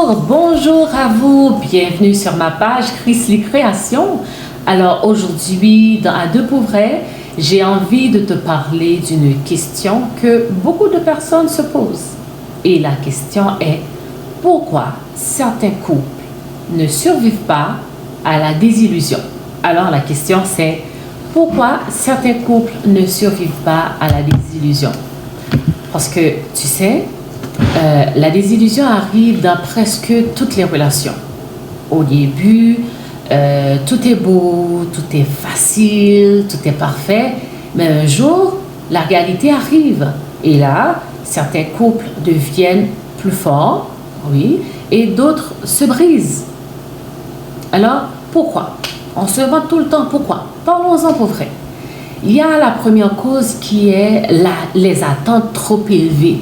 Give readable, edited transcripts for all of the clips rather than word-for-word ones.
Bonjour à vous, bienvenue sur ma page Chrisley Création. Alors aujourd'hui, dans À deux pour vrai, j'ai envie de te parler d'une question que beaucoup de personnes se posent. Et la question est, pourquoi certains couples ne survivent pas à la désillusion? Alors la question c'est, pourquoi certains couples ne survivent pas à la désillusion? Parce que, tu sais, la désillusion arrive dans presque toutes les relations. Au début, tout est beau, tout est facile, tout est parfait, mais un jour, la réalité arrive. Et là, certains couples deviennent plus forts, oui, et d'autres se brisent. Alors, pourquoi? On se demande tout le temps pourquoi. Parlons-en pour vrai. Il y a la première cause qui est les attentes trop élevées.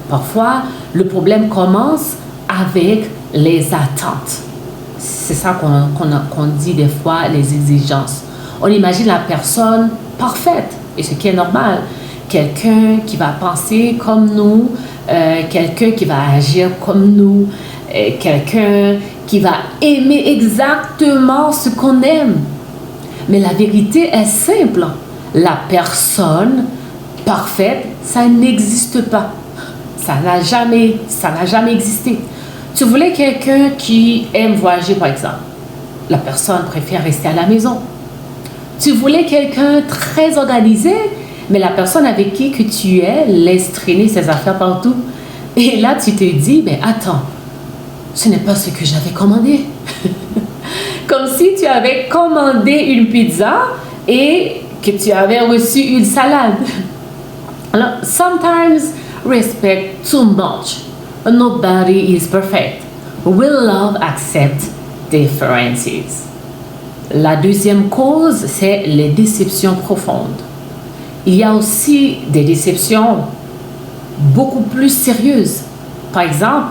Parfois, le problème commence avec les attentes. C'est ça qu'on dit des fois, les exigences. On imagine la personne parfaite, et ce qui est normal. Quelqu'un qui va penser comme nous, quelqu'un qui va agir comme nous, quelqu'un qui va aimer exactement ce qu'on aime. Mais la vérité est simple. La personne parfaite, ça n'existe pas. Ça n'a jamais existé. Tu voulais quelqu'un qui aime voyager, par exemple. La personne préfère rester à la maison. Tu voulais quelqu'un très organisé, mais la personne avec qui que tu es laisse traîner ses affaires partout. Et là, tu te dis, mais attends, ce n'est pas ce que j'avais commandé. Comme si tu avais commandé une pizza et que tu avais reçu une salade. Alors, sometimes respect too much. Nobody is perfect. Will love accept differences? La deuxième cause, c'est les déceptions profondes. Il y a aussi des déceptions beaucoup plus sérieuses. Par exemple,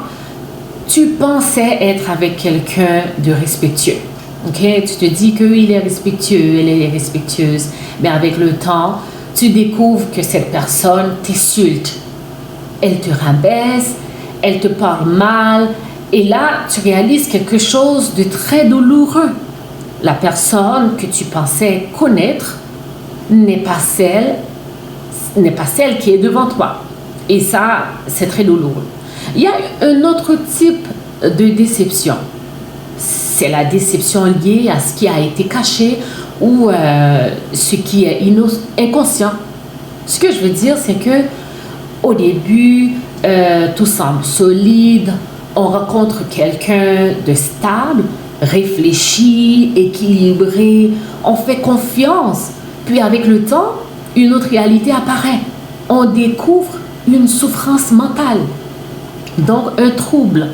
tu pensais être avec quelqu'un de respectueux. Okay? Tu te dis qu'il est respectueux, elle est respectueuse, mais avec le temps, tu découvres que cette personne t'insulte. Elle te rabaisse, elle te parle mal, et là, tu réalises quelque chose de très douloureux. La personne que tu pensais connaître n'est pas celle qui est devant toi. Et ça, c'est très douloureux. Il y a un autre type de déception. C'est la déception liée à ce qui a été caché ou ce qui est inconscient. Ce que je veux dire, c'est que au début, tout semble solide, on rencontre quelqu'un de stable, réfléchi, équilibré, on fait confiance. Puis avec le temps, une autre réalité apparaît. On découvre une souffrance mentale, donc un trouble,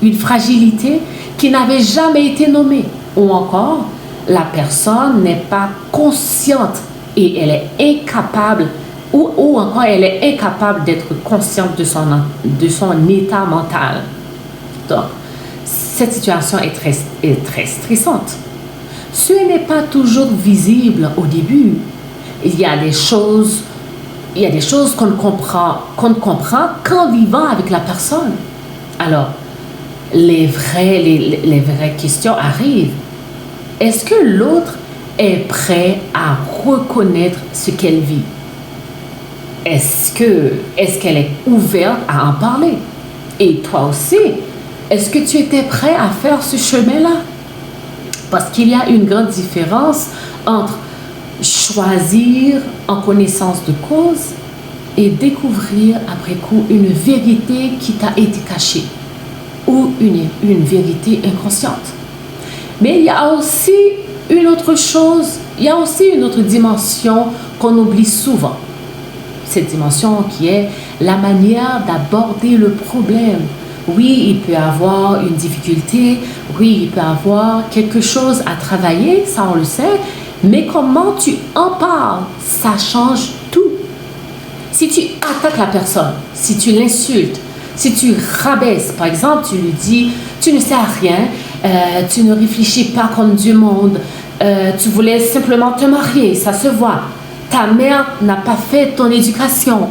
une fragilité qui n'avait jamais été nommée. Ou encore, la personne n'est pas consciente et elle est incapable ou encore elle est incapable d'être consciente de son état mental. Donc, cette situation est très stressante. Ce n'est pas toujours visible au début. Il y a des choses qu'on ne comprend qu'en vivant avec la personne. Alors, les vraies questions arrivent. Est-ce que l'autre est prêt à reconnaître ce qu'elle vit? Est-ce qu'elle est ouverte à en parler? Et toi aussi, est-ce que tu étais prêt à faire ce chemin-là? Parce qu'il y a une grande différence entre choisir en connaissance de cause et découvrir après coup une vérité qui t'a été cachée ou une vérité inconsciente. Mais il y a aussi une autre chose, il y a aussi une autre dimension qu'on oublie souvent. Cette dimension qui est la manière d'aborder le problème. Oui, il peut y avoir une difficulté, oui, il peut y avoir quelque chose à travailler, ça on le sait, mais comment tu en parles, ça change tout. Si tu attaques la personne, si tu l'insultes, si tu rabaisses, par exemple, tu lui dis, tu ne sais rien, tu ne réfléchis pas comme du monde, tu voulais simplement te marier, ça se voit. Ta mère n'a pas fait ton éducation.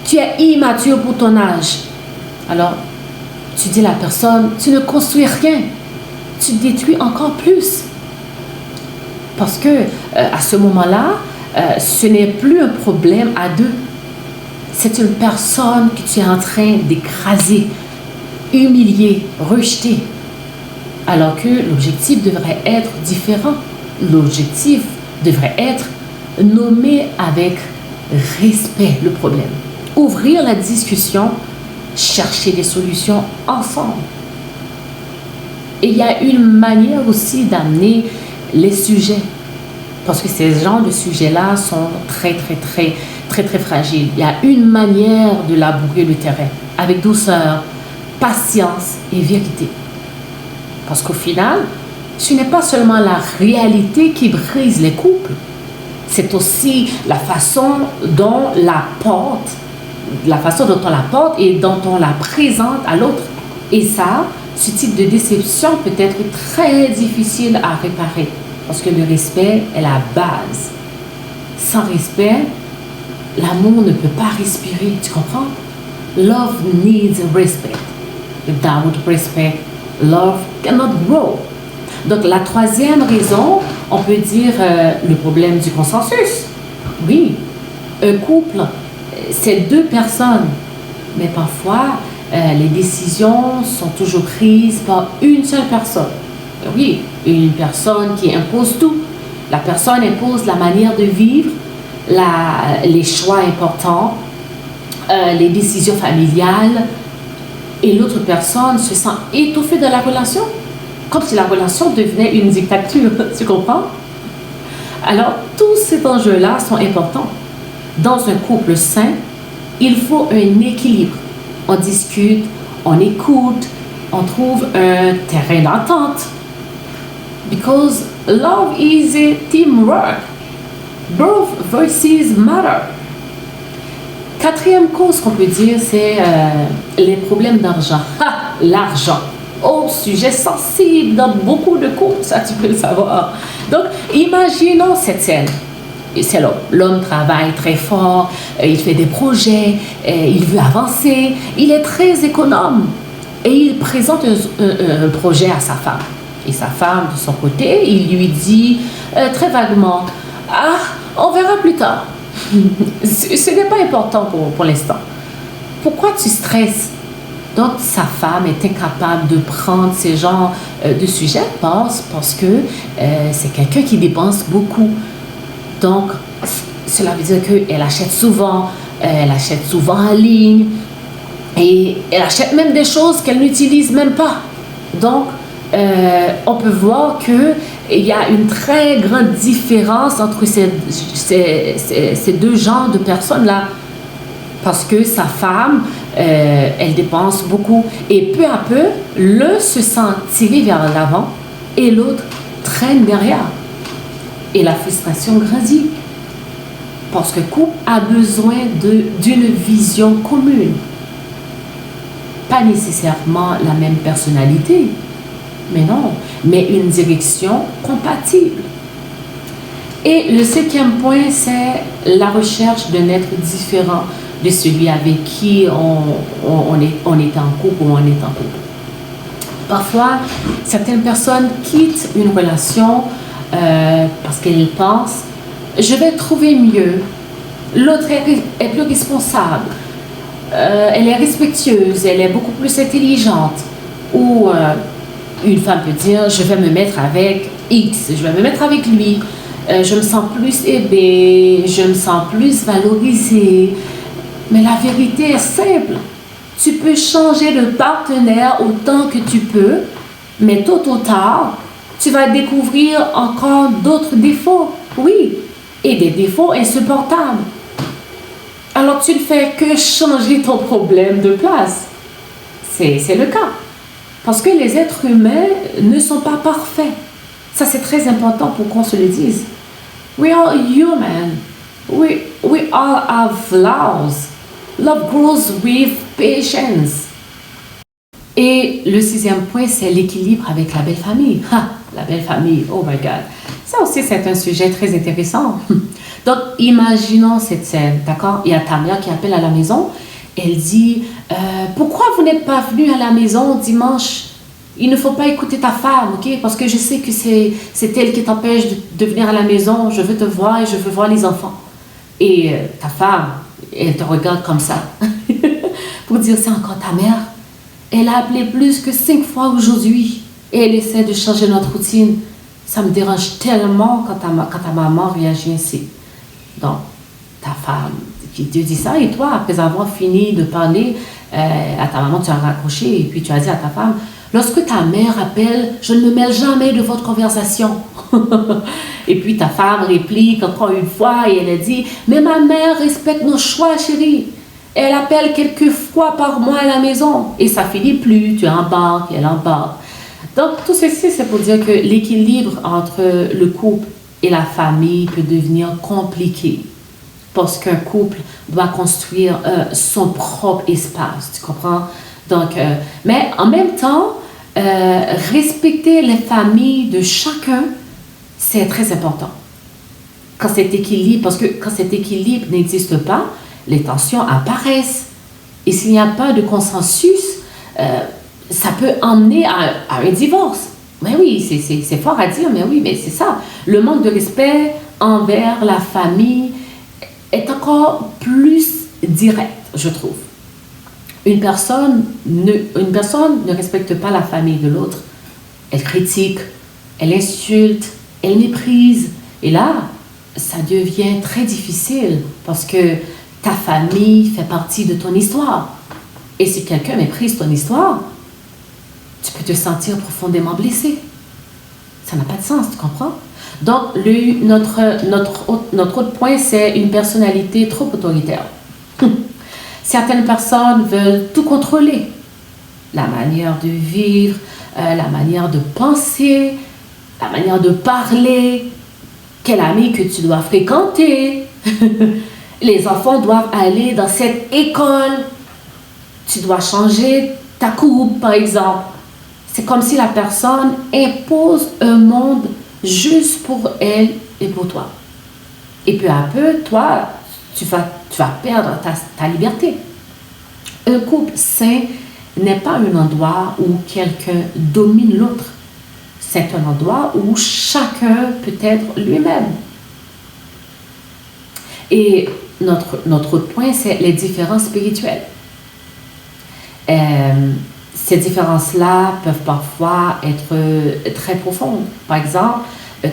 Tu es immature pour ton âge. Alors, tu dis à la personne, tu ne construis rien, tu détruis encore plus. Parce que à ce moment-là, ce n'est plus un problème à deux. C'est une personne que tu es en train d'écraser, humilier, rejeter. Alors que l'objectif devrait être différent. L'objectif devrait être nommer avec respect le problème. Ouvrir la discussion, chercher des solutions ensemble. Et il y a une manière aussi d'amener les sujets. Parce que ces genres de sujets-là sont très fragiles. Il y a une manière de labourer le terrain, avec douceur, patience et vérité. Parce qu'au final, ce n'est pas seulement la réalité qui brise les couples, c'est aussi la façon dont on la porte et dont on la présente à l'autre. Et ça, ce type de déception peut être très difficile à réparer. Parce que le respect est la base. Sans respect, l'amour ne peut pas respirer, tu comprends? Love needs respect. Without respect, love cannot grow. Donc la troisième raison, on peut dire le problème du consensus. Oui, un couple, c'est deux personnes, mais parfois les décisions sont toujours prises par une seule personne. Oui, une personne qui impose tout. La personne impose la manière de vivre, les choix importants, les décisions familiales, et l'autre personne se sent étouffée dans la relation, comme si la relation devenait une dictature, tu comprends? Alors, tous ces enjeux-là sont importants. Dans un couple sain, il faut un équilibre. On discute, on écoute, on trouve un terrain d'entente. Because love is a teamwork. Both voices matter. Quatrième cause qu'on peut dire, c'est les problèmes d'argent. L'argent. Oh, sujet sensible dans beaucoup de couples, ça tu peux le savoir. Donc, imaginons cette scène. C'est l'homme. L'homme travaille très fort, il fait des projets, il veut avancer, il est très économe. Et il présente un projet à sa femme. Et sa femme, de son côté, il lui dit très vaguement, « Ah, on verra plus tard. Ce n'est pas important pour l'instant. Pourquoi tu stresses ?» Donc, sa femme est incapable de prendre ce genre de sujet parce que c'est quelqu'un qui dépense beaucoup. Donc, cela veut dire qu'elle achète souvent en ligne et elle achète même des choses qu'elle n'utilise même pas. Donc, on peut voir qu'il y a une très grande différence entre ces deux genres de personnes-là. Parce que sa femme, elle dépense beaucoup. Et peu à peu, l'un se sent tiré vers l'avant et l'autre traîne derrière. Et la frustration grandit. Parce que le couple a besoin d'une vision commune. Pas nécessairement la même personnalité, mais une direction compatible. Et le cinquième point, c'est la recherche d'un être différent de celui avec qui on est en couple ou on est en couple. Parfois, certaines personnes quittent une relation parce qu'elles pensent « je vais trouver mieux, l'autre est plus responsable, elle est respectueuse, elle est beaucoup plus intelligente » ou une femme peut dire « je vais me mettre avec X, je vais me mettre avec lui, je me sens plus aimée, je me sens plus valorisée ». Mais la vérité est simple. Tu peux changer de partenaire autant que tu peux, mais tôt ou tard, tu vas découvrir encore d'autres défauts. Oui, et des défauts insupportables. Alors tu ne fais que changer ton problème de place. C'est le cas. Parce que les êtres humains ne sont pas parfaits. Ça, c'est très important pour qu'on se le dise. We are human. We all have flaws. Love grows with patience. Et le sixième point, c'est l'équilibre avec la belle famille. La belle famille, oh my God. Ça aussi, c'est un sujet très intéressant. Donc, imaginons cette scène, d'accord? Il y a ta mère qui appelle à la maison. Elle dit, Pourquoi vous n'êtes pas venu à la maison dimanche? Il ne faut pas écouter ta femme, ok? Parce que je sais que c'est elle qui t'empêche de venir à la maison. Je veux te voir et je veux voir les enfants. Et ta femme, elle te regarde comme ça. Pour dire, c'est encore ta mère. Elle a appelé plus que 5 fois aujourd'hui. Et elle essaie de changer notre routine. Ça me dérange tellement quand ta maman réagit ainsi. Donc, ta femme qui te dit ça, et toi, après avoir fini de parler à ta maman, tu as raccroché et puis tu as dit à ta femme, lorsque ta mère appelle, je ne me mêle jamais de votre conversation. Et puis ta femme réplique encore une fois et elle a dit, mais ma mère respecte nos choix, chérie. Elle appelle quelques fois par mois à la maison et ça finit plus, tu embarques, elle embarque. Donc tout ceci, c'est pour dire que l'équilibre entre le couple et la famille peut devenir compliqué parce qu'un couple doit construire son propre espace, tu comprends? Donc, mais en même temps, respecter les familles de chacun, c'est très important. Quand cet équilibre, parce que quand cet équilibre n'existe pas, les tensions apparaissent. Et s'il n'y a pas de consensus, ça peut emmener à un divorce. Mais oui, c'est fort à dire, mais oui, mais c'est ça. Le manque de respect envers la famille est encore plus direct, je trouve. Une personne ne respecte pas la famille de l'autre. Elle critique, elle insulte, elle méprise. Et là, ça devient très difficile parce que ta famille fait partie de ton histoire. Et si quelqu'un méprise ton histoire, tu peux te sentir profondément blessé. Ça n'a pas de sens, tu comprends? Donc, notre autre point, c'est une personnalité trop autoritaire. Certaines personnes veulent tout contrôler. La manière de vivre, la manière de penser, la manière de parler, quel ami que tu dois fréquenter. Les enfants doivent aller dans cette école. Tu dois changer ta coupe, par exemple. C'est comme si la personne impose un monde juste pour elle et pour toi. Et peu à peu, toi, tu vas perdre ta liberté. Un couple sain n'est pas un endroit où quelqu'un domine l'autre. C'est un endroit où chacun peut être lui-même. Et notre autre point, c'est les différences spirituelles. Ces différences-là peuvent parfois être très profondes. Par exemple,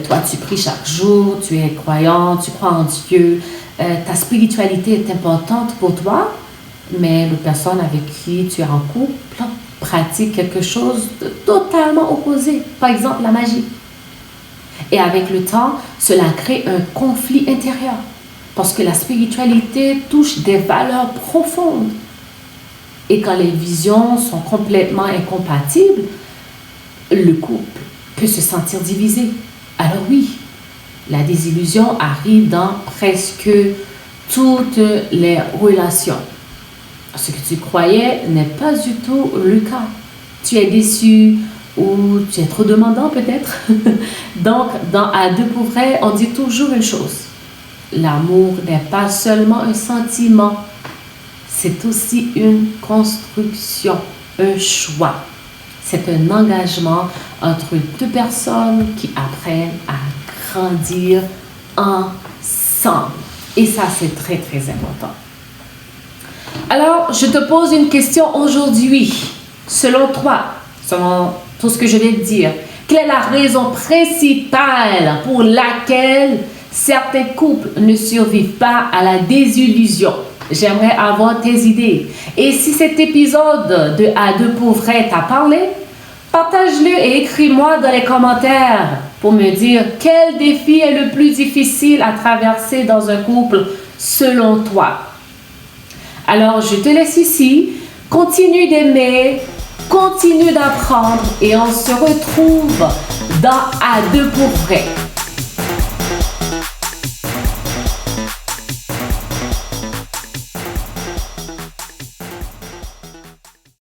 toi, tu pries chaque jour, tu es croyant, tu crois en Dieu, ta spiritualité est importante pour toi, mais la personne avec qui tu es en couple pratique quelque chose de totalement opposé. Par exemple, la magie. Et avec le temps, cela crée un conflit intérieur parce que la spiritualité touche des valeurs profondes. Et quand les visions sont complètement incompatibles, le couple peut se sentir divisé. Alors oui, la désillusion arrive dans presque toutes les relations. Ce que tu croyais n'est pas du tout le cas. Tu es déçu ou tu es trop demandant peut-être. Donc, À deux pour vrai, on dit toujours une chose. L'amour n'est pas seulement un sentiment. C'est aussi une construction, un choix. C'est un engagement entre deux personnes qui apprennent à grandir ensemble. Et ça, c'est très, très important. Alors, je te pose une question aujourd'hui. Selon toi, selon tout ce que je vais te dire, quelle est la raison principale pour laquelle certains couples ne survivent pas à la désillusion? J'aimerais avoir tes idées. Et si cet épisode de À deux pour vrai t'a parlé, partage-le et écris-moi dans les commentaires pour me dire quel défi est le plus difficile à traverser dans un couple selon toi. Alors, je te laisse ici. Continue d'aimer, continue d'apprendre et on se retrouve dans À deux pour vrai.